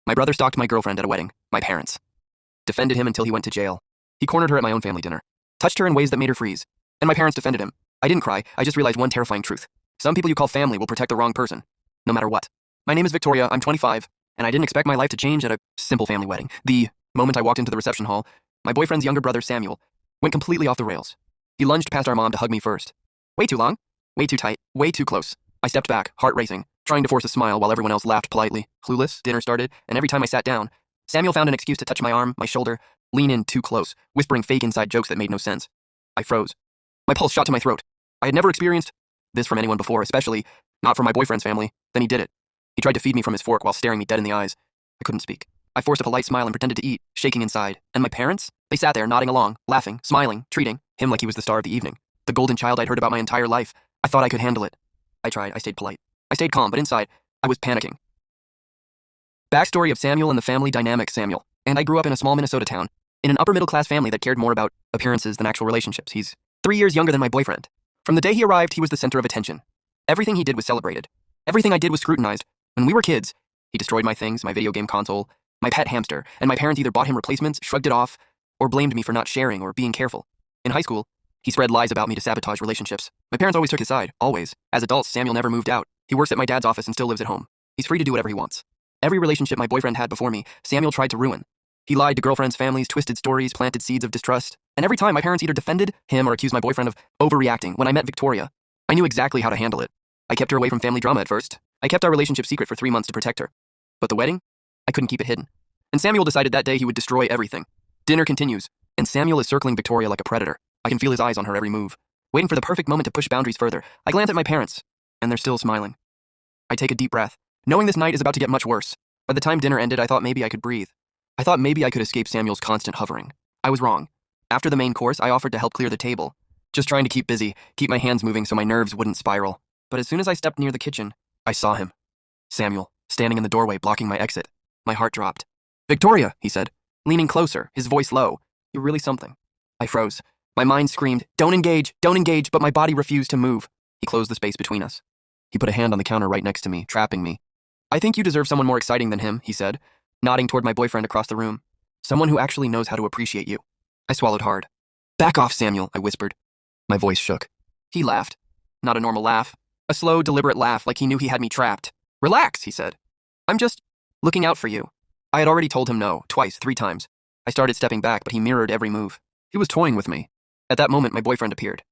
My brother stalked my girlfriend at a wedding, my parents. Defended him until he went to jail. He cornered her at my own family dinner. Touched her in ways that made her freeze. And my parents defended him. I didn't cry, I just realized one terrifying truth. Some people you call family will protect the wrong person, no matter what. My name is Victoria, I'm 25, and I didn't expect my life to change at a simple family wedding. The moment I walked into the reception hall, my boyfriend's younger brother, Samuel, went completely off the rails. He lunged past our mom to hug me first. Way too long, way too tight, way too close. I stepped back, heart racing, trying to force a smile while everyone else laughed politely. Clueless, dinner started, and every time I sat down, Samuel found an excuse to touch my arm, my shoulder, lean in too close, whispering fake inside jokes that made no sense. I froze. My pulse shot to my throat. I had never experienced this from anyone before, especially not from my boyfriend's family. Then he did it. He tried to feed me from his fork while staring me dead in the eyes. I couldn't speak. I forced a polite smile and pretended to eat, shaking inside. And my parents? They sat there, nodding along, laughing, smiling, treating him like he was the star of the evening. The golden child I'd heard about my entire life. I thought I could handle it. I tried. I stayed polite. I stayed calm, but inside, I was panicking. Backstory of Samuel and the family.Samuel. And I grew up in a small Minnesota town, in an upper-middle-class family that cared more about appearances than actual relationships. He's 3 years younger than my boyfriend. From the day he arrived, he was the center of attention. Everything he did was celebrated. Everything I did was scrutinized. When we were kids, he destroyed my things, my video game console, my pet hamster, and my parents either bought him replacements, shrugged it off, or blamed me for not sharing or being careful. In high school, he spread lies about me to sabotage relationships. My parents always took his side, always. As adults, Samuel never moved out. He works at my dad's office and still lives at home. He's free to do whatever he wants. Every relationship my boyfriend had before me, Samuel tried to ruin. He lied to girlfriends' families, twisted stories, planted seeds of distrust. And every time, my parents either defended him or accused my boyfriend of overreacting. When I met Victoria, I knew exactly how to handle it. I kept her away from family drama at first. I kept our relationship secret for 3 months to protect her. But the wedding? I couldn't keep it hidden. And Samuel decided that day he would destroy everything. Dinner continues, and Samuel is circling Victoria like a predator. I can feel his eyes on her every move, waiting for the perfect moment to push boundaries further. I glance at my parents, and they're still smiling. I take a deep breath, knowing this night is about to get much worse. By the time dinner ended, I thought maybe I could breathe. I thought maybe I could escape Samuel's constant hovering. I was wrong. After the main course, I offered to help clear the table, just trying to keep busy, keep my hands moving so my nerves wouldn't spiral. But as soon as I stepped near the kitchen, I saw him. Samuel, standing in the doorway, blocking my exit. My heart dropped. "Victoria," he said, leaning closer, his voice low. "You're really something." I froze. My mind screamed, don't engage, but my body refused to move. He closed the space between us. He put a hand on the counter right next to me, trapping me. "I think you deserve someone more exciting than him," he said, nodding toward my boyfriend across the room. "Someone who actually knows how to appreciate you." I swallowed hard. "Back off, Samuel," I whispered. My voice shook. He laughed. Not a normal laugh. A slow, deliberate laugh like he knew he had me trapped. "Relax," he said. "I'm just looking out for you." I had already told him no, twice, 3 times. I started stepping back, but he mirrored every move. He was toying with me. At that moment, my boyfriend appeared.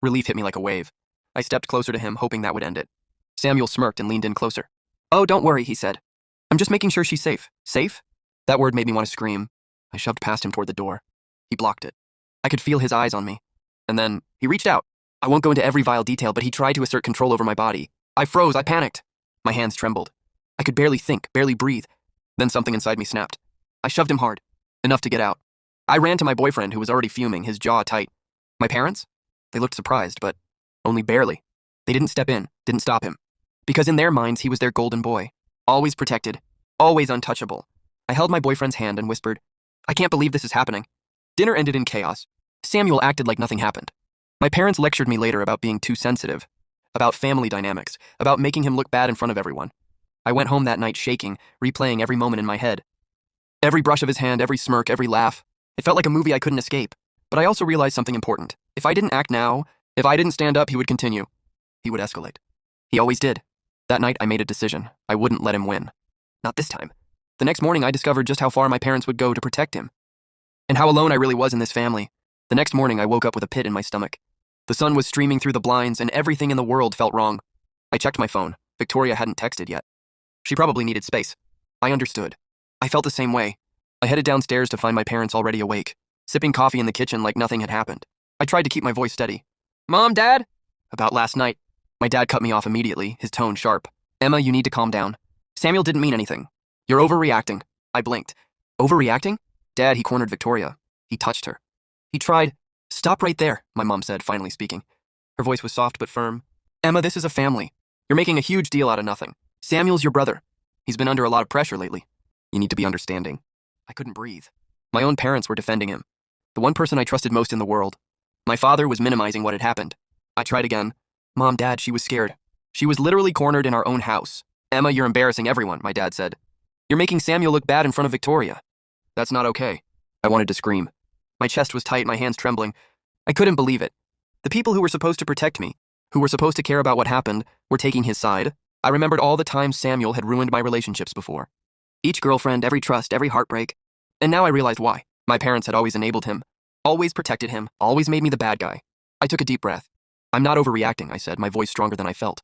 Relief hit me like a wave. I stepped closer to him, hoping that would end it. Samuel smirked and leaned in closer. "Oh, don't worry," he said. "I'm just making sure she's safe." Safe? That word made me want to scream. I shoved past him toward the door. He blocked it. I could feel his eyes on me. And then, he reached out. I won't go into every vile detail, but he tried to assert control over my body. I froze, I panicked. My hands trembled. I could barely think, barely breathe. Then something inside me snapped. I shoved him hard, enough to get out. I ran to my boyfriend, who was already fuming, his jaw tight. My parents? They looked surprised, but only barely. They didn't step in, didn't stop him. Because in their minds, he was their golden boy. Always protected, always untouchable. I held my boyfriend's hand and whispered, "I can't believe this is happening." Dinner ended in chaos. Samuel acted like nothing happened. My parents lectured me later about being too sensitive, about family dynamics, about making him look bad in front of everyone. I went home that night shaking, replaying every moment in my head. Every brush of his hand, every smirk, every laugh. It felt like a movie I couldn't escape. But I also realized something important. If I didn't act now, if I didn't stand up, he would continue. He would escalate. He always did. That night, I made a decision. I wouldn't let him win. Not this time. The next morning, I discovered just how far my parents would go to protect him. And how alone I really was in this family. The next morning, I woke up with a pit in my stomach. The sun was streaming through the blinds, and everything in the world felt wrong. I checked my phone. Victoria hadn't texted yet. She probably needed space. I understood. I felt the same way. I headed downstairs to find my parents already awake, sipping coffee in the kitchen like nothing had happened. I tried to keep my voice steady. "Mom, Dad?" About last night. My dad cut me off immediately, his tone sharp. "Emma, you need to calm down. Samuel didn't mean anything. You're overreacting." I blinked. "Overreacting?" "Dad," he cornered Victoria. He touched her. He tried. "Stop right there," my mom said, finally speaking. Her voice was soft but firm. "Emma, this is a family. You're making a huge deal out of nothing. Samuel's your brother. He's been under a lot of pressure lately. You need to be understanding." I couldn't breathe. My own parents were defending him. The one person I trusted most in the world. My father was minimizing what had happened. I tried again. "Mom, Dad," she was scared. She was literally cornered in our own house. "Emma, you're embarrassing everyone," my dad said. You're making Samuel look bad in front of Victoria. That's not okay. I wanted to scream. My chest was tight, my hands trembling. I couldn't believe it. The people who were supposed to protect me, who were supposed to care about what happened, were taking his side. I remembered all the times Samuel had ruined my relationships before. Each girlfriend, every trust, every heartbreak. And now I realized why. My parents had always enabled him, always protected him, always made me the bad guy. I took a deep breath. I'm not overreacting, I said, my voice stronger than I felt.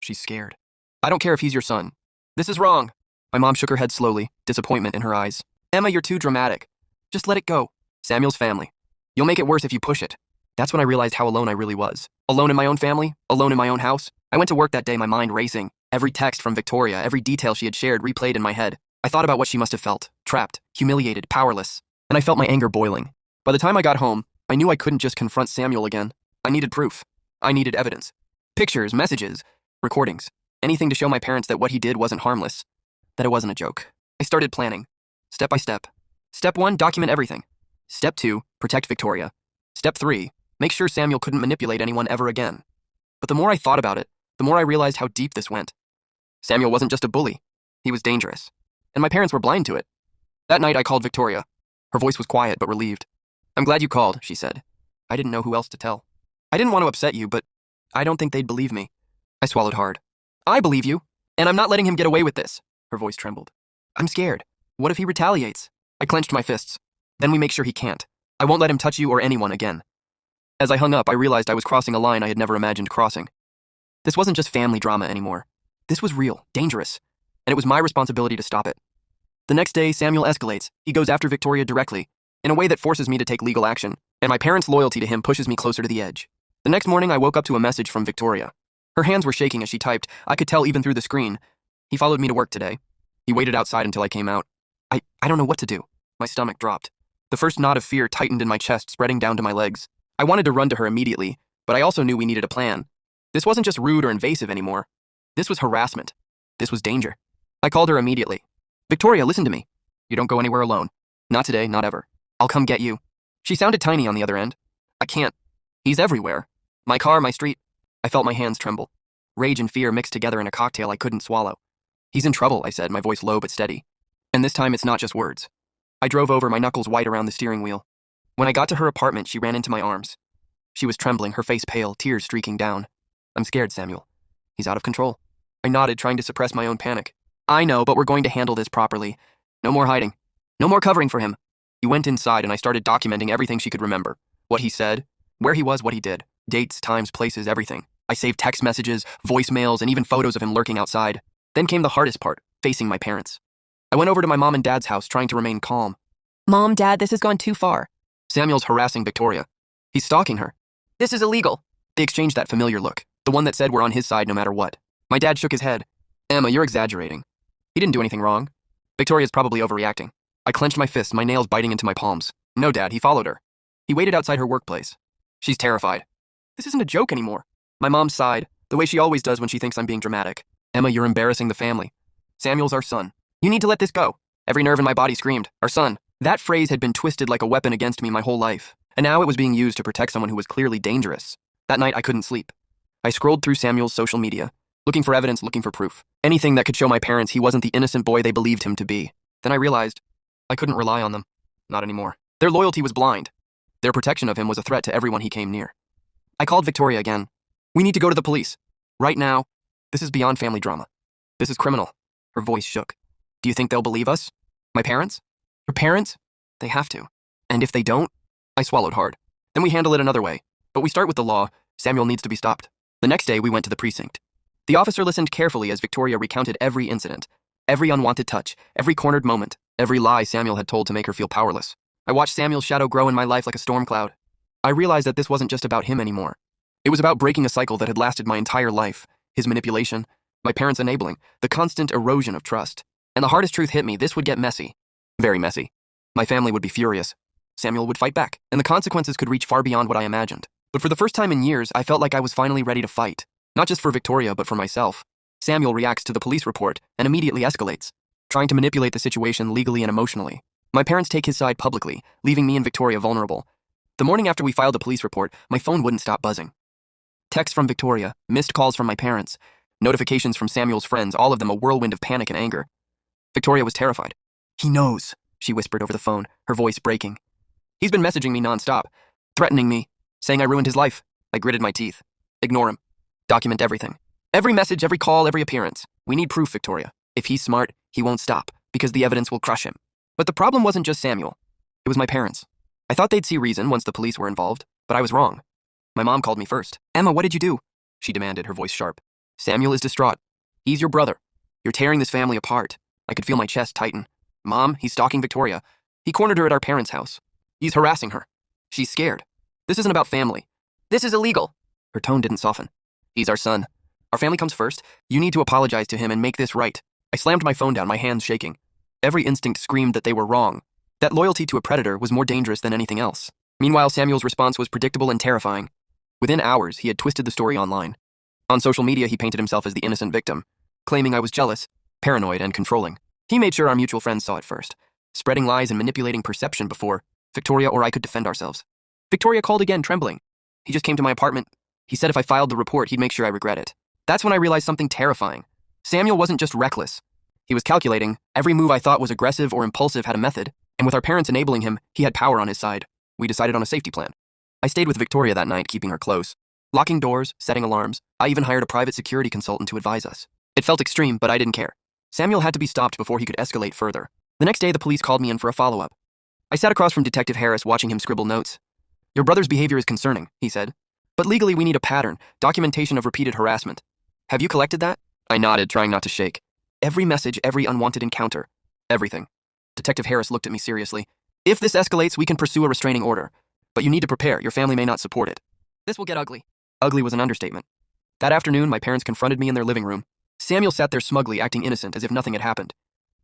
She's scared. I don't care if he's your son. This is wrong. My mom shook her head slowly, disappointment in her eyes. Emma, you're too dramatic. Just let it go. Samuel's family. You'll make it worse if you push it. That's when I realized how alone I really was. Alone in my own family, alone in my own house. I went to work that day, my mind racing. Every text from Victoria, every detail she had shared replayed in my head. I thought about what she must have felt, trapped, humiliated, powerless. And I felt my anger boiling. By the time I got home, I knew I couldn't just confront Samuel again. I needed proof. I needed evidence. Pictures, messages, recordings. Anything to show my parents that what he did wasn't harmless. That it wasn't a joke. I started planning. Step by step. Step 1, document everything. Step 2, protect Victoria. Step 3, make sure Samuel couldn't manipulate anyone ever again. But the more I thought about it, the more I realized how deep this went. Samuel wasn't just a bully. He was dangerous. And my parents were blind to it. That night I called Victoria. Her voice was quiet but relieved. I'm glad you called, she said. I didn't know who else to tell. I didn't want to upset you, but I don't think they'd believe me. I swallowed hard. I believe you, and I'm not letting him get away with this. Her voice trembled. I'm scared. What if he retaliates? I clenched my fists. Then we make sure he can't. I won't let him touch you or anyone again. As I hung up, I realized I was crossing a line I had never imagined crossing. This wasn't just family drama anymore. This was real, dangerous, and it was my responsibility to stop it. The next day, Samuel escalates. He goes after Victoria directly, in a way that forces me to take legal action, and my parents' loyalty to him pushes me closer to the edge. The next morning, I woke up to a message from Victoria. Her hands were shaking as she typed. I could tell even through the screen. He followed me to work today. He waited outside until I came out. I don't know what to do. My stomach dropped. The first knot of fear tightened in my chest, spreading down to my legs. I wanted to run to her immediately, but I also knew we needed a plan. This wasn't just rude or invasive anymore. This was harassment. This was danger. I called her immediately. Victoria, listen to me. You don't go anywhere alone. Not today, not ever. I'll come get you. She sounded tiny on the other end. I can't. He's everywhere. My car, my street. I felt my hands tremble. Rage and fear mixed together in a cocktail I couldn't swallow. He's in trouble, I said, my voice low but steady. And this time it's not just words. I drove over, my knuckles white around the steering wheel. When I got to her apartment, she ran into my arms. She was trembling, her face pale, tears streaking down. I'm scared, Samuel. He's out of control. I nodded, trying to suppress my own panic. I know, but we're going to handle this properly. No more hiding. No more covering for him. He went inside and I started documenting everything she could remember. What he said, where he was, what he did. Dates, times, places, everything. I saved text messages, voicemails, and even photos of him lurking outside. Then came the hardest part, facing my parents. I went over to my mom and dad's house, trying to remain calm. Mom, Dad, this has gone too far. Samuel's harassing Victoria. He's stalking her. This is illegal. They exchanged that familiar look, the one that said we're on his side no matter what. My dad shook his head. Emma, you're exaggerating. He didn't do anything wrong. Victoria's probably overreacting. I clenched my fists, my nails biting into my palms. No, Dad, he followed her. He waited outside her workplace. She's terrified. This isn't a joke anymore. My mom sighed, the way she always does when she thinks I'm being dramatic. Emma, you're embarrassing the family. Samuel's our son. You need to let this go. Every nerve in my body screamed, our son. That phrase had been twisted like a weapon against me my whole life, and now it was being used to protect someone who was clearly dangerous. That night, I couldn't sleep. I scrolled through Samuel's social media, looking for evidence, looking for proof. Anything that could show my parents he wasn't the innocent boy they believed him to be. Then I realized I couldn't rely on them. Not anymore. Their loyalty was blind. Their protection of him was a threat to everyone he came near. I called Victoria again. We need to go to the police. Right now. This is beyond family drama. This is criminal. Her voice shook. Do you think they'll believe us? My parents? Her parents? They have to. And if they don't? I swallowed hard. Then we handle it another way. But we start with the law. Samuel needs to be stopped. The next day, we went to the precinct. The officer listened carefully as Victoria recounted every incident, every unwanted touch, every cornered moment, every lie Samuel had told to make her feel powerless. I watched Samuel's shadow grow in my life like a storm cloud. I realized that this wasn't just about him anymore. It was about breaking a cycle that had lasted my entire life. His manipulation, my parents' enabling, the constant erosion of trust. And the hardest truth hit me, this would get messy. Very messy. My family would be furious. Samuel would fight back, and the consequences could reach far beyond what I imagined. But for the first time in years, I felt like I was finally ready to fight. Not just for Victoria, but for myself. Samuel reacts to the police report and immediately escalates, trying to manipulate the situation legally and emotionally. My parents take his side publicly, leaving me and Victoria vulnerable. The morning after we filed the police report, my phone wouldn't stop buzzing. Texts from Victoria, missed calls from my parents, notifications from Samuel's friends, all of them a whirlwind of panic and anger. Victoria was terrified. "He knows," she whispered over the phone, her voice breaking. "He's been messaging me nonstop, threatening me, saying I ruined his life." I gritted my teeth. "Ignore him. Document everything. Every message, every call, every appearance. We need proof, Victoria. If he's smart, he won't stop, because the evidence will crush him." But the problem wasn't just Samuel. It was my parents. I thought they'd see reason once the police were involved, but I was wrong. My mom called me first. "Emma, what did you do?" she demanded, her voice sharp. "Samuel is distraught. He's your brother. You're tearing this family apart." I could feel my chest tighten. "Mom, he's stalking Victoria. He cornered her at our parents' house. He's harassing her. She's scared. This isn't about family. This is illegal." Her tone didn't soften. "He's our son. Our family comes first. You need to apologize to him and make this right." I slammed my phone down, my hands shaking. Every instinct screamed that they were wrong, that loyalty to a predator was more dangerous than anything else. Meanwhile, Samuel's response was predictable and terrifying. Within hours, he had twisted the story online. On social media, he painted himself as the innocent victim, claiming I was jealous, paranoid, and controlling. He made sure our mutual friends saw it first, spreading lies and manipulating perception before Victoria or I could defend ourselves. Victoria called again, trembling. "He just came to my apartment. He said if I filed the report, he'd make sure I regret it." That's when I realized something terrifying. Samuel wasn't just reckless. He was calculating. Every move I thought was aggressive or impulsive had a method, and with our parents enabling him, he had power on his side. We decided on a safety plan. I stayed with Victoria that night, keeping her close, locking doors, setting alarms. I even hired a private security consultant to advise us. It felt extreme, but I didn't care. Samuel had to be stopped before he could escalate further. The next day, the police called me in for a follow-up. I sat across from Detective Harris, watching him scribble notes. "Your brother's behavior is concerning," he said. "But legally, we need a pattern, documentation of repeated harassment. Have you collected that?" I nodded, trying not to shake. "Every message, every unwanted encounter. Everything." Detective Harris looked at me seriously. "If this escalates, we can pursue a restraining order. But you need to prepare. Your family may not support it." "This will get ugly." Ugly was an understatement. That afternoon, my parents confronted me in their living room. Samuel sat there smugly, acting innocent, as if nothing had happened.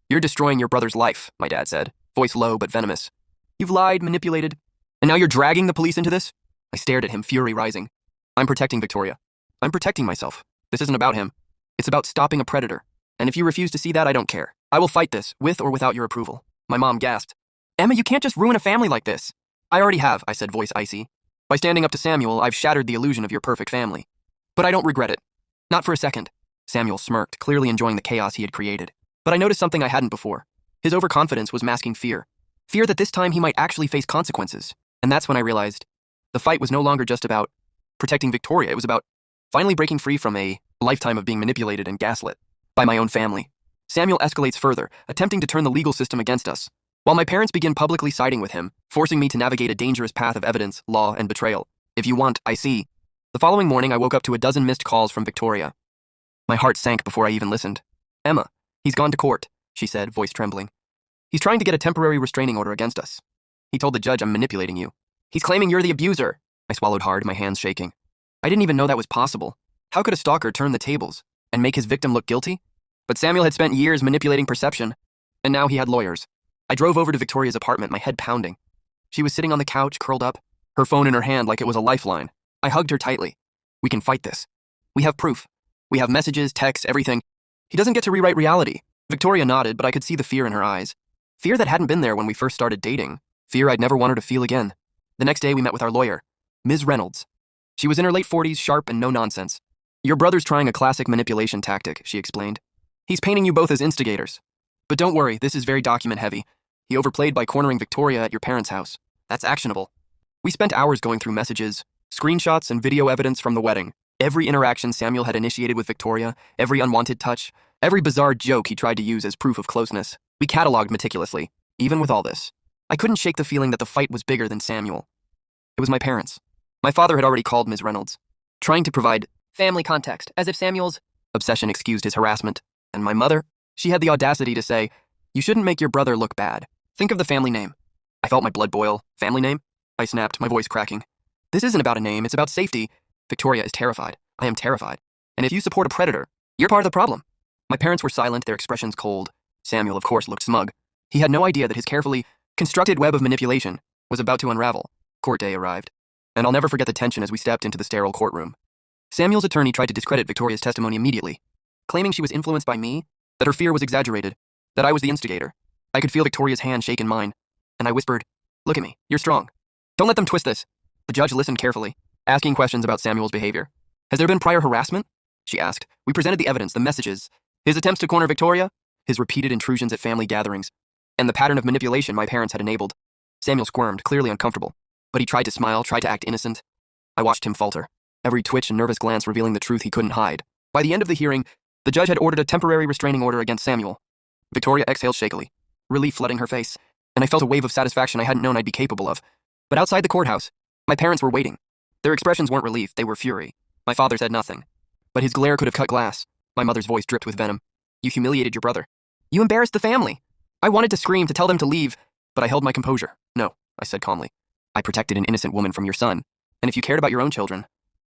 "You're destroying your brother's life," my dad said, voice low but venomous. "You've lied, manipulated, and now you're dragging the police into this?" I stared at him, fury rising. "I'm protecting Victoria. I'm protecting myself. This isn't about him. It's about stopping a predator. And if you refuse to see that, I don't care. I will fight this, with or without your approval." My mom gasped. "Emma, you can't just ruin a family like this." "I already have," I said, voice icy. "By standing up to Samuel, I've shattered the illusion of your perfect family. But I don't regret it. Not for a second." Samuel smirked, clearly enjoying the chaos he had created. But I noticed something I hadn't before. His overconfidence was masking fear. Fear that this time he might actually face consequences. And that's when I realized the fight was no longer just about protecting Victoria. It was about finally breaking free from a lifetime of being manipulated and gaslit by my own family. Samuel escalates further, attempting to turn the legal system against us, while my parents begin publicly siding with him, forcing me to navigate a dangerous path of evidence, law, and betrayal. If you want, I see. The following morning, I woke up to a dozen missed calls from Victoria. My heart sank before I even listened. "Emma, he's gone to court," she said, voice trembling. "He's trying to get a temporary restraining order against us. He told the judge I'm manipulating you. He's claiming you're the abuser." I swallowed hard, my hands shaking. I didn't even know that was possible. How could a stalker turn the tables and make his victim look guilty? But Samuel had spent years manipulating perception, and now he had lawyers. I drove over to Victoria's apartment, my head pounding. She was sitting on the couch, curled up, her phone in her hand like it was a lifeline. I hugged her tightly. "We can fight this. We have proof. We have messages, texts, everything. He doesn't get to rewrite reality." Victoria nodded, but I could see the fear in her eyes. Fear that hadn't been there when we first started dating. Fear I'd never want her to feel again. The next day, we met with our lawyer, Ms. Reynolds. She was in her late 40s, sharp and no nonsense. "Your brother's trying a classic manipulation tactic," she explained. "He's painting you both as instigators. But don't worry, this is very document heavy. He overplayed by cornering Victoria at your parents' house. That's actionable." We spent hours going through messages, screenshots, and video evidence from the wedding. Every interaction Samuel had initiated with Victoria, every unwanted touch, every bizarre joke he tried to use as proof of closeness. We cataloged meticulously. Even with all this, I couldn't shake the feeling that the fight was bigger than Samuel. It was my parents. My father had already called Ms. Reynolds, trying to provide family context, as if Samuel's obsession excused his harassment. And my mother, she had the audacity to say, "You shouldn't make your brother look bad. Think of the family name." I felt my blood boil. "Family name?" I snapped, my voice cracking. "This isn't about a name, it's about safety. Victoria is terrified. I am terrified. And if you support a predator, you're part of the problem." My parents were silent, their expressions cold. Samuel, of course, looked smug. He had no idea that his carefully constructed web of manipulation was about to unravel. Court day arrived, and I'll never forget the tension as we stepped into the sterile courtroom. Samuel's attorney tried to discredit Victoria's testimony immediately, claiming she was influenced by me, that her fear was exaggerated, that I was the instigator. I could feel Victoria's hand shake in mine, and I whispered, "Look at me, you're strong. Don't let them twist this." The judge listened carefully, asking questions about Samuel's behavior. "Has there been prior harassment?" she asked. We presented the evidence, the messages, his attempts to corner Victoria. his repeated intrusions at family gatherings, and the pattern of manipulation my parents had enabled. Samuel squirmed, clearly uncomfortable, but he tried to smile, tried to act innocent. I watched him falter, every twitch and nervous glance revealing the truth he couldn't hide. By the end of the hearing, the judge had ordered a temporary restraining order against Samuel. Victoria exhaled shakily, relief flooding her face, and I felt a wave of satisfaction I hadn't known I'd be capable of. But outside the courthouse, my parents were waiting. Their expressions weren't relief, they were fury. My father said nothing, but his glare could have cut glass. My mother's voice dripped with venom. You humiliated your brother. You embarrassed the family. I wanted to scream, to tell them to leave, but I held my composure. No, I said calmly. I protected an innocent woman from your son, and if you cared about your own children,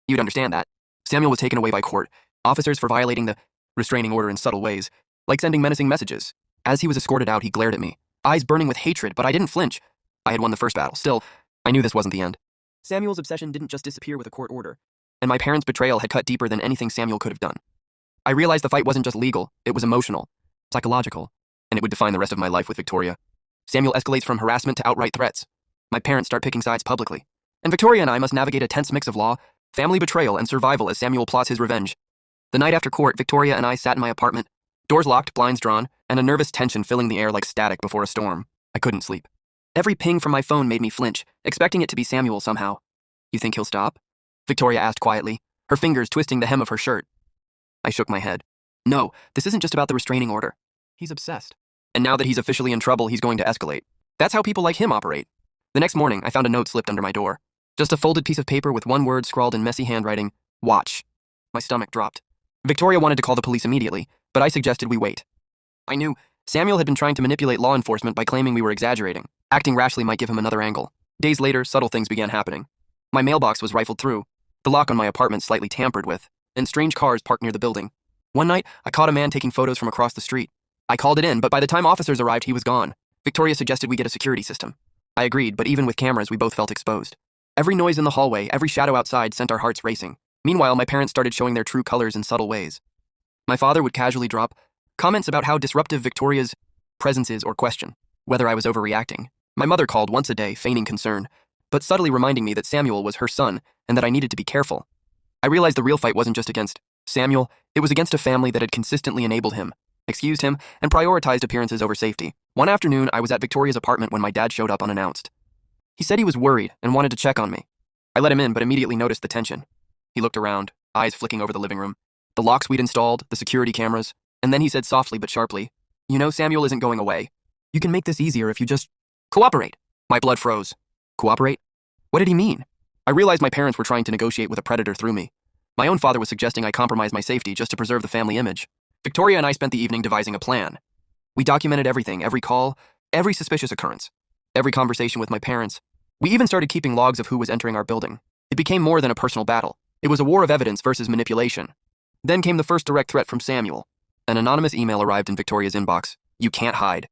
you'd understand that. Samuel was taken away by court, officers for violating the restraining order in subtle ways, like sending menacing messages. As he was escorted out, he glared at me, eyes burning with hatred, but I didn't flinch. I had won the first battle. Still, I knew this wasn't the end. Samuel's obsession didn't just disappear with a court order, and my parents' betrayal had cut deeper than anything Samuel could have done. I realized the fight wasn't just legal, it was emotional, psychological, and it would define the rest of my life with Victoria. Samuel escalates from harassment to outright threats. My parents start picking sides publicly, and Victoria and I must navigate a tense mix of law, family betrayal, and survival as Samuel plots his revenge. The night after court, Victoria and I sat in my apartment, doors locked, blinds drawn, and a nervous tension filling the air like static before a storm. I couldn't sleep. Every ping from my phone made me flinch, expecting it to be Samuel somehow. You think he'll stop? Victoria asked quietly, her fingers twisting the hem of her shirt. I shook my head. No, this isn't just about the restraining order. He's obsessed. And now that he's officially in trouble, he's going to escalate. That's how people like him operate. The next morning, I found a note slipped under my door. Just a folded piece of paper with one word scrawled in messy handwriting, watch. My stomach dropped. Victoria wanted to call the police immediately, but I suggested we wait. I knew Samuel had been trying to manipulate law enforcement by claiming we were exaggerating. Acting rashly might give him another angle. Days later, subtle things began happening. My mailbox was rifled through, the lock on my apartment slightly tampered with, and strange cars parked near the building. One night, I caught a man taking photos from across the street. I called it in, but by the time officers arrived, he was gone. Victoria suggested we get a security system. I agreed, but even with cameras, we both felt exposed. Every noise in the hallway, every shadow outside sent our hearts racing. Meanwhile, my parents started showing their true colors in subtle ways. My father would casually drop comments about how disruptive Victoria's presence is or question whether I was overreacting. My mother called once a day, feigning concern, but subtly reminding me that Samuel was her son and that I needed to be careful. I realized the real fight wasn't just against Samuel, it was against a family that had consistently enabled him, excused him, and prioritized appearances over safety. One afternoon, I was at Victoria's apartment when my dad showed up unannounced. He said he was worried and wanted to check on me. I let him in, but immediately noticed the tension. He looked around, eyes flicking over the living room, the locks we'd installed, the security cameras, and then he said softly but sharply, "You know Samuel isn't going away. You can make this easier if you just cooperate." My blood froze. Cooperate? What did he mean? I realized my parents were trying to negotiate with a predator through me. My own father was suggesting I compromise my safety just to preserve the family image. Victoria and I spent the evening devising a plan. We documented everything, every call, every suspicious occurrence, every conversation with my parents. We even started keeping logs of who was entering our building. It became more than a personal battle. It was a war of evidence versus manipulation. Then came the first direct threat from Samuel. An anonymous email arrived in Victoria's inbox. "You can't hide.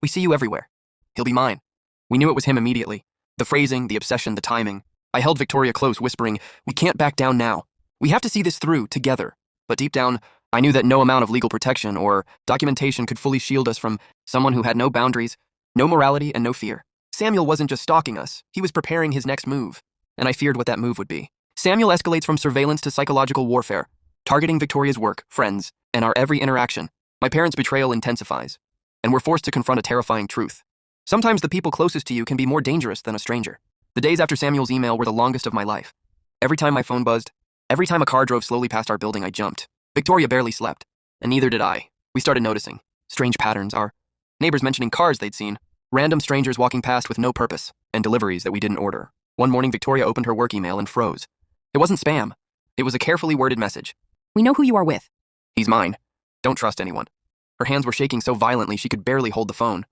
We see you everywhere. He'll be mine." We knew it was him immediately. The phrasing, the obsession, the timing. I held Victoria close, whispering, "We can't back down now. We have to see this through, together." But deep down, I knew that no amount of legal protection or documentation could fully shield us from someone who had no boundaries, no morality, and no fear. Samuel wasn't just stalking us, he was preparing his next move, and I feared what that move would be. Samuel escalates from surveillance to psychological warfare, targeting Victoria's work, friends, and our every interaction. My parents' betrayal intensifies, and we're forced to confront a terrifying truth. Sometimes the people closest to you can be more dangerous than a stranger. The days after Samuel's email were the longest of my life. Every time my phone buzzed, every time a car drove slowly past our building, I jumped. Victoria barely slept, and neither did I. We started noticing strange patterns, our neighbors mentioning cars they'd seen, random strangers walking past with no purpose, and deliveries that we didn't order. One morning, Victoria opened her work email and froze. It wasn't spam. It was a carefully worded message. "We know who you are with." "He's mine. Don't trust anyone." Her hands were shaking so violently she could barely hold the phone.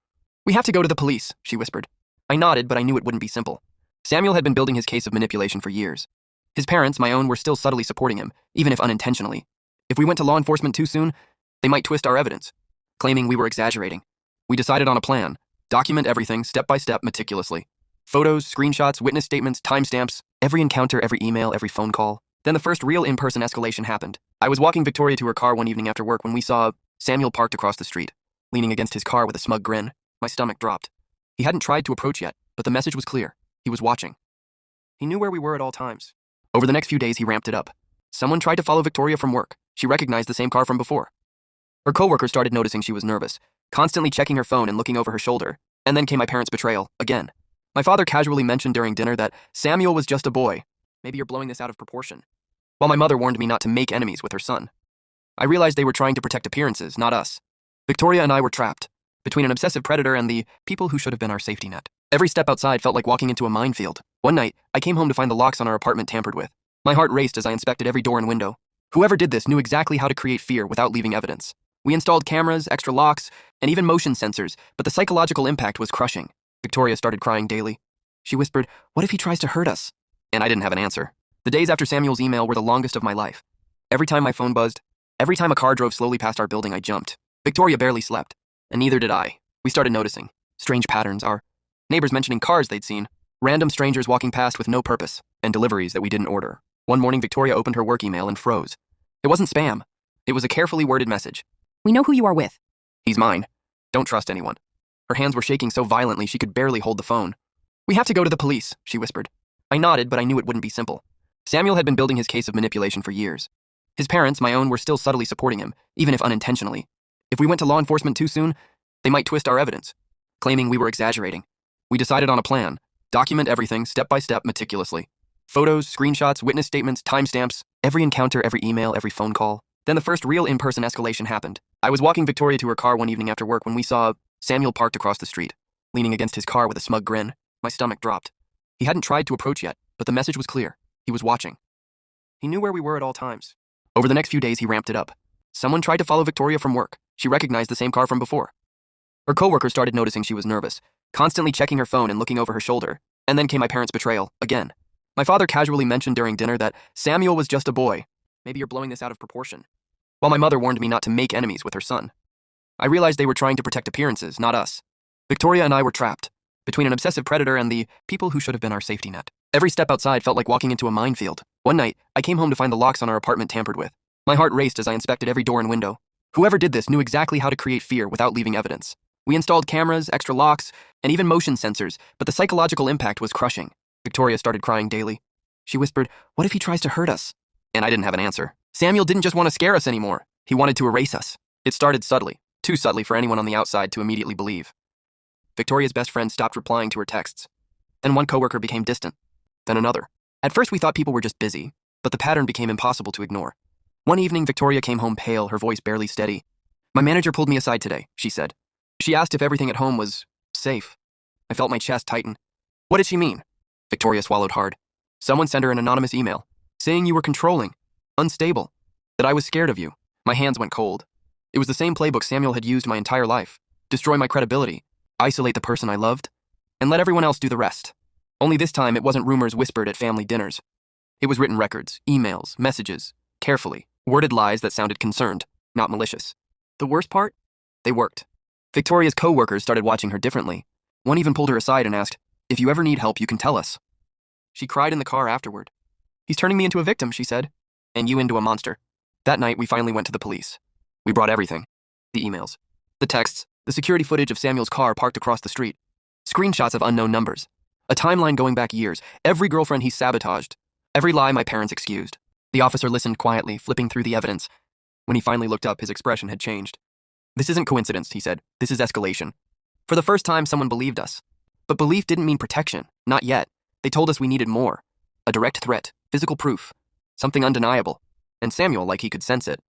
"We have to go to the police," she whispered. I nodded, but I knew it wouldn't be simple. Samuel had been building his case of manipulation for years. His parents, my own, were still subtly supporting him, even if unintentionally. If we went to law enforcement too soon, they might twist our evidence, claiming we were exaggerating. We decided on a plan. Document everything, step by step, meticulously. Photos, screenshots, witness statements, timestamps, every encounter, every email, every phone call. Then the first real in-person escalation happened. I was walking Victoria to her car one evening after work when we saw Samuel parked across the street, leaning against his car with a smug grin. My stomach dropped. He hadn't tried to approach yet, but the message was clear. He was watching. He knew where we were at all times. Over the next few days, he ramped it up. Someone tried to follow Victoria from work. She recognized the same car from before. Her coworker started noticing she was nervous, constantly checking her phone and looking over her shoulder. And then came my parents' betrayal, again. My father casually mentioned during dinner that Samuel was just a boy. Maybe you're blowing this out of proportion. While my mother warned me not to make enemies with her son. I realized they were trying to protect appearances, not us. Victoria and I were trapped between an obsessive predator and the people who should have been our safety net. Every step outside felt like walking into a minefield. One night, I came home to find the locks on our apartment tampered with. My heart raced as I inspected every door and window. Whoever did this knew exactly how to create fear without leaving evidence. We installed cameras, extra locks, and even motion sensors, but the psychological impact was crushing. Victoria started crying daily. She whispered, "What if he tries to hurt us?" And I didn't have an answer. The days after Samuel's email were the longest of my life. Every time my phone buzzed, every time a car drove slowly past our building, I jumped. Victoria barely slept, and neither did I. We started noticing strange patterns, our neighbors mentioning cars they'd seen, random strangers walking past with no purpose, and deliveries that we didn't order. One morning, Victoria opened her work email and froze. It wasn't spam. It was a carefully worded message. "We know who you are with." "He's mine. Don't trust anyone." Her hands were shaking so violently she could barely hold the phone. "We have to go to the police," she whispered. I nodded, but I knew it wouldn't be simple. Samuel had been building his case of manipulation for years. His parents, my own, were still subtly supporting him, even if unintentionally. If we went to law enforcement too soon, they might twist our evidence, claiming we were exaggerating. We decided on a plan. Document everything, step by step, meticulously. Photos, screenshots, witness statements, timestamps, every encounter, every email, every phone call. Then the first real in-person escalation happened. I was walking Victoria to her car one evening after work when we saw Samuel parked across the street, leaning against his car with a smug grin. My stomach dropped. He hadn't tried to approach yet, but the message was clear. He was watching. He knew where we were at all times. Over the next few days, he ramped it up. Someone tried to follow Victoria from work. She recognized the same car from before. Her coworker started noticing she was nervous, constantly checking her phone and looking over her shoulder. And then came my parents' betrayal, again. My father casually mentioned during dinner that Samuel was just a boy. Maybe you're blowing this out of proportion. While my mother warned me not to make enemies with her son. I realized they were trying to protect appearances, not us. Victoria and I were trapped between an obsessive predator and the people who should have been our safety net. Every step outside felt like walking into a minefield. One night, I came home to find the locks on our apartment tampered with. My heart raced as I inspected every door and window. Whoever did this knew exactly how to create fear without leaving evidence. We installed cameras, extra locks, and even motion sensors, but the psychological impact was crushing. Victoria started crying daily. She whispered, "What if he tries to hurt us?" And I didn't have an answer. Samuel didn't just want to scare us anymore. He wanted to erase us. It started subtly, too subtly for anyone on the outside to immediately believe. Victoria's best friend stopped replying to her texts. Then one coworker became distant. Then another. At first we thought people were just busy, but the pattern became impossible to ignore. One evening, Victoria came home pale, her voice barely steady. "My manager pulled me aside today," she said. She asked if everything at home was safe. I felt my chest tighten. What did she mean? Victoria swallowed hard. Someone sent her an anonymous email, saying you were controlling, unstable, that I was scared of you. My hands went cold. It was the same playbook Samuel had used my entire life. Destroy my credibility, isolate the person I loved, and let everyone else do the rest. Only this time it wasn't rumors whispered at family dinners. It was written records, emails, messages, carefully, worded lies that sounded concerned, not malicious. The worst part? They worked. Victoria's co-workers started watching her differently. One even pulled her aside and asked, "If you ever need help, you can tell us." She cried in the car afterward. "He's turning me into a victim," she said, "and you into a monster." That night, we finally went to the police. We brought everything. The emails, the texts, the security footage of Samuel's car parked across the street, screenshots of unknown numbers, a timeline going back years, every girlfriend he sabotaged, every lie my parents excused. The officer listened quietly, flipping through the evidence. When he finally looked up, his expression had changed. "This isn't coincidence," he said. "This is escalation." For the first time, someone believed us. But belief didn't mean protection. Not yet. They told us we needed more. A direct threat, physical proof, something undeniable. And Samuel, like he could sense it,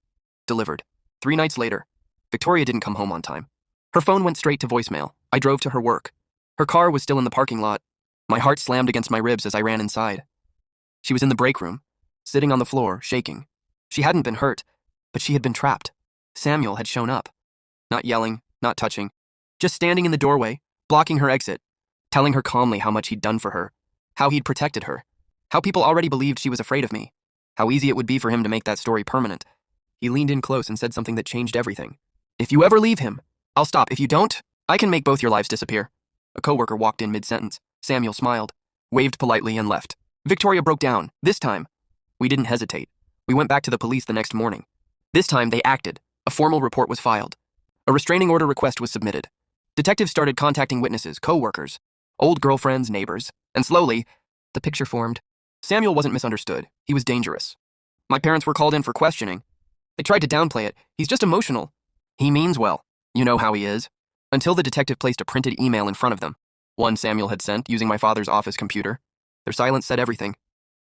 delivered. 3 nights later, Victoria didn't come home on time. Her phone went straight to voicemail. I drove to her work. Her car was still in the parking lot. My heart slammed against my ribs as I ran inside. She was in the break room, sitting on the floor, shaking. She hadn't been hurt, but she had been trapped. Samuel had shown up. Not yelling, not touching, just standing in the doorway, blocking her exit, telling her calmly how much he'd done for her, how he'd protected her, how people already believed she was afraid of me, how easy it would be for him to make that story permanent. He leaned in close and said something that changed everything. "If you ever leave him, I'll stop. If you don't, I can make both your lives disappear." A coworker walked in mid-sentence. Samuel smiled, waved politely, and left. Victoria broke down. This time, we didn't hesitate. We went back to the police the next morning. This time, they acted. A formal report was filed. A restraining order request was submitted. Detectives started contacting witnesses, co-workers, old girlfriends, neighbors, and slowly, the picture formed. Samuel wasn't misunderstood. He was dangerous. My parents were called in for questioning. They tried to downplay it. "He's just emotional." He means well. You know how he is. Until the detective placed a printed email in front of them. One Samuel had sent using my father's office computer. Their silence said everything.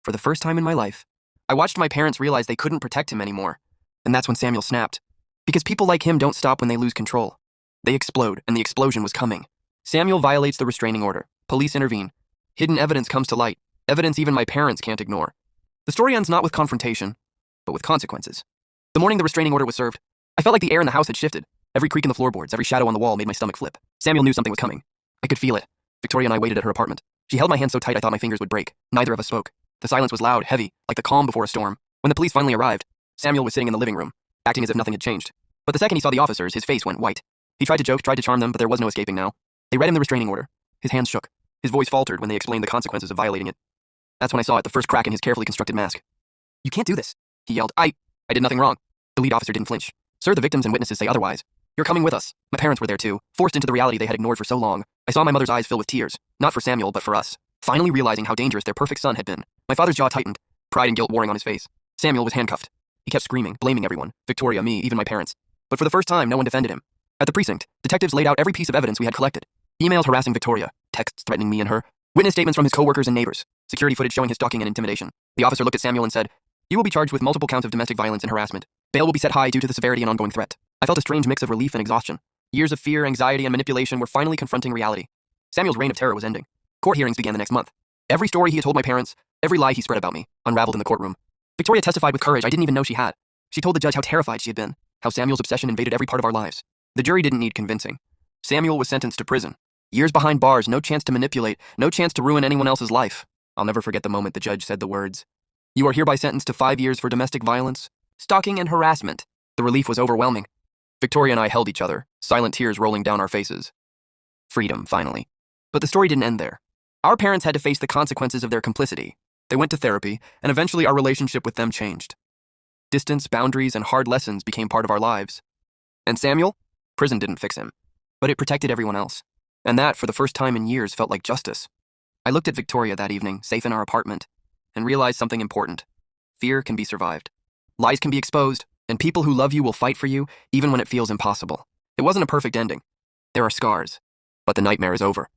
For the first time in my life, I watched my parents realize they couldn't protect him anymore. And that's when Samuel snapped. Because people like him don't stop when they lose control. They explode, and the explosion was coming. Samuel violates the restraining order. Police intervene. Hidden evidence comes to light. Evidence even my parents can't ignore. The story ends not with confrontation, but with consequences. The morning the restraining order was served, I felt like the air in the house had shifted. Every creak in the floorboards, every shadow on the wall made my stomach flip. Samuel knew something was coming. I could feel it. Victoria and I waited at her apartment. She held my hand so tight I thought my fingers would break. Neither of us spoke. The silence was loud, heavy, like the calm before a storm. When the police finally arrived, Samuel was sitting in the living room, acting as if nothing had changed. But the second he saw the officers, his face went white. He tried to joke, tried to charm them, but there was no escaping now. They read him the restraining order. His hands shook. His voice faltered when they explained the consequences of violating it. That's when I saw it, the first crack in his carefully constructed mask. "You can't do this," he yelled. I did nothing wrong." The lead officer didn't flinch. "Sir, the victims and witnesses say otherwise. You're coming with us." My parents were there too, forced into the reality they had ignored for so long. I saw my mother's eyes fill with tears, not for Samuel, but for us, finally realizing how dangerous their perfect son had been. My father's jaw tightened, pride and guilt warring on his face. Samuel was handcuffed. He kept screaming, blaming everyone, Victoria, me, even my parents. But for the first time, no one defended him. At the precinct, detectives laid out every piece of evidence we had collected. Emails harassing Victoria, texts threatening me and her, witness statements from his co-workers and neighbors, security footage showing his stalking and intimidation. The officer looked at Samuel and said, "You will be charged with multiple counts of domestic violence and harassment. Bail will be set high due to the severity and ongoing threat." I felt a strange mix of relief and exhaustion. Years of fear, anxiety, and manipulation were finally confronting reality. Samuel's reign of terror was ending. Court hearings began the next month. Every story he had told my parents, every lie he spread about me, unraveled in the courtroom. Victoria testified with courage I didn't even know she had. She told the judge how terrified she had been, how Samuel's obsession invaded every part of our lives. The jury didn't need convincing. Samuel was sentenced to prison. Years behind bars, no chance to manipulate, no chance to ruin anyone else's life. I'll never forget the moment the judge said the words, "You are hereby sentenced to 5 years for domestic violence, stalking, and harassment." The relief was overwhelming. Victoria and I held each other, silent tears rolling down our faces. Freedom, finally. But the story didn't end there. Our parents had to face the consequences of their complicity. They went to therapy, and eventually our relationship with them changed. Distance, boundaries, and hard lessons became part of our lives. And Samuel? Prison didn't fix him, but it protected everyone else. And that, for the first time in years, felt like justice. I looked at Victoria that evening, safe in our apartment, and realized something important. Fear can be survived. Lies can be exposed, and people who love you will fight for you, even when it feels impossible. It wasn't a perfect ending. There are scars, but the nightmare is over.